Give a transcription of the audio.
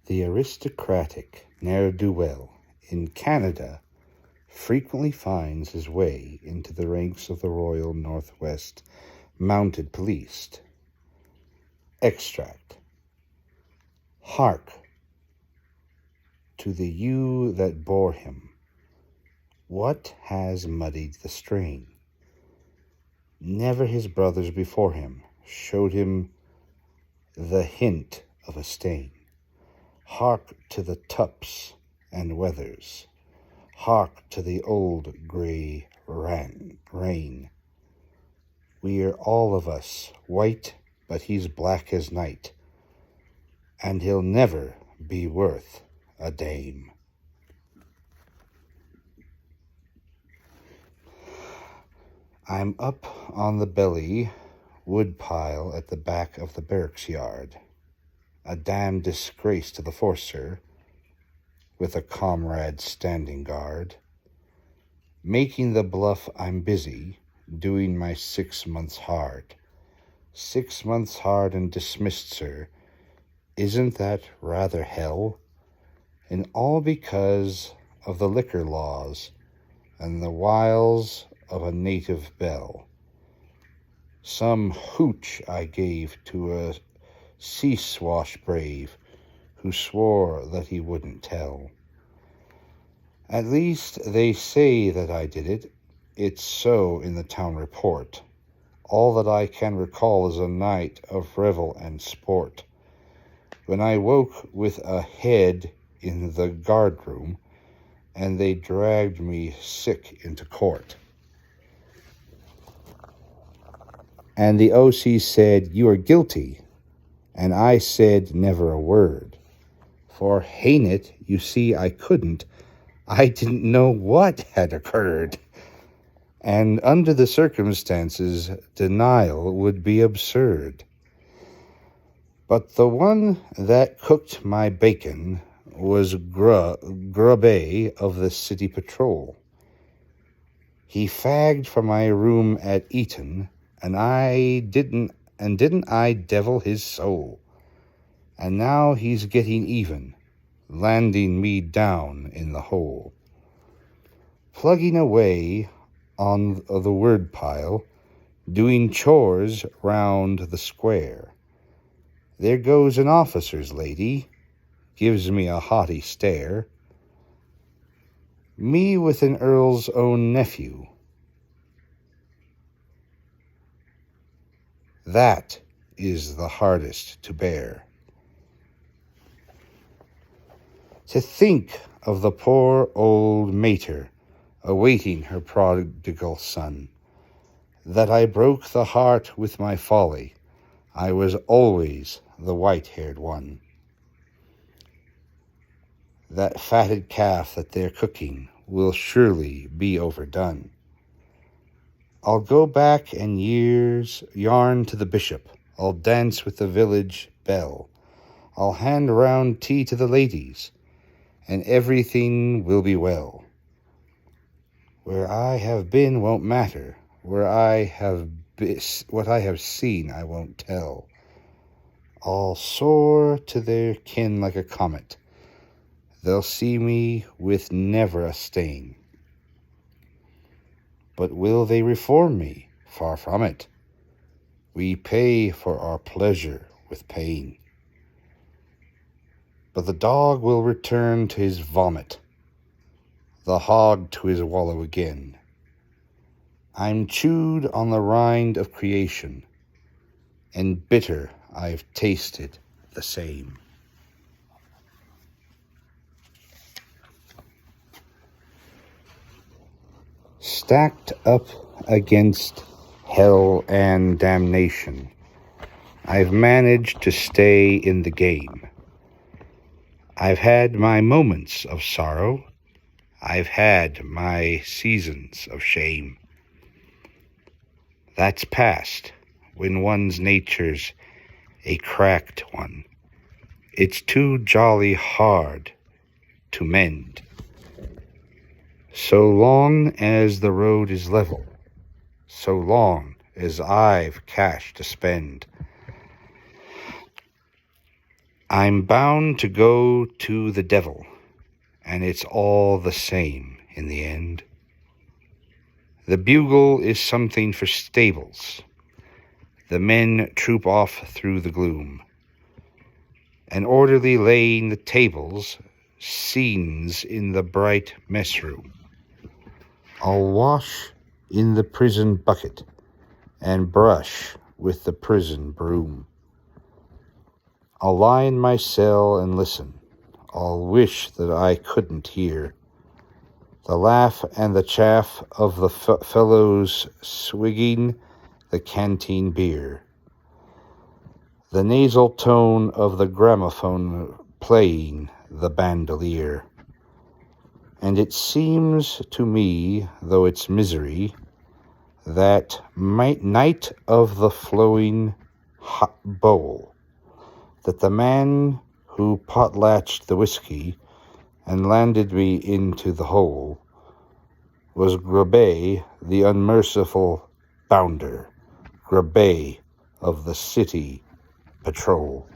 The aristocratic ne'er-do-well in Canada frequently finds his way into the ranks of the Royal Northwest Mounted Police. Extract. Hark to the ewe that bore him. What has muddied the strain? Never his brothers before him showed him the hint of a stain. Hark to the tups and wethers. Hark to the old grey rain. We're all of us white, but he's black as night, and he'll never be worth a dame. I'm up on the belly woodpile at the back of the barracks yard, a damned disgrace to the force, sir, with a comrade standing guard. Making the bluff, I'm busy, doing my 6 months hard. 6 months hard and dismissed, sir. Isn't that rather hell? And all because of the liquor laws and the wiles of a native belle. Some hooch I gave to a sea-swash brave who swore that he wouldn't tell. At least they say that I did it. It's so in the town report. All that I can recall is a night of revel and sport, when I woke with a head in the guardroom, and they dragged me sick into court. And the OC said, "You are guilty," and I said never a word. For hang it, you see I couldn't. I didn't know what had occurred. And under the circumstances, denial would be absurd. But the one that cooked my bacon was Grubbe of the City Patrol. He fagged from my room at Eton, and didn't I devil his soul? And now he's getting even, landing me down in the hole. Plugging away on the word pile, doing chores round the square. There goes an officer's lady, gives me a haughty stare. Me with an earl's own nephew. That is the hardest to bear. To think of the poor old mater awaiting her prodigal son, that I broke the heart with my folly. I was always the white-haired one. That fatted calf that they're cooking will surely be overdone. I'll go back and yarn to the bishop. I'll dance with the village belle. I'll hand round tea to the ladies, and everything will be well. Where I have been won't matter. What I have seen I won't tell. I'll soar to their kin like a comet. They'll see me with never a stain. But will they reform me? Far from it. We pay for our pleasure with pain. But the dog will return to his vomit, the hog to his wallow again. I'm chewed on the rind of creation, and bitter I've tasted the same. Stacked up against hell and damnation, I've managed to stay in the game. I've had my moments of sorrow. I've had my seasons of shame. That's past when one's nature's a cracked one. It's too jolly hard to mend. So long as the road is level, so long as I've cash to spend, I'm bound to go to the devil, and it's all the same in the end. The bugle is something for stables. The men troop off through the gloom. An orderly laying the tables, scenes in the bright mess room. I'll wash in the prison bucket and brush with the prison broom. I'll lie in my cell and listen. I'll wish that I couldn't hear the laugh and the chaff of the fellows swigging the canteen beer, the nasal tone of the gramophone playing the bandolier. And it seems to me, though it's misery, that night of the flowing hot bowl, that the man who potlatched the whiskey and landed me into the hole was Grabet, the unmerciful bounder, Grabet of the city patrol.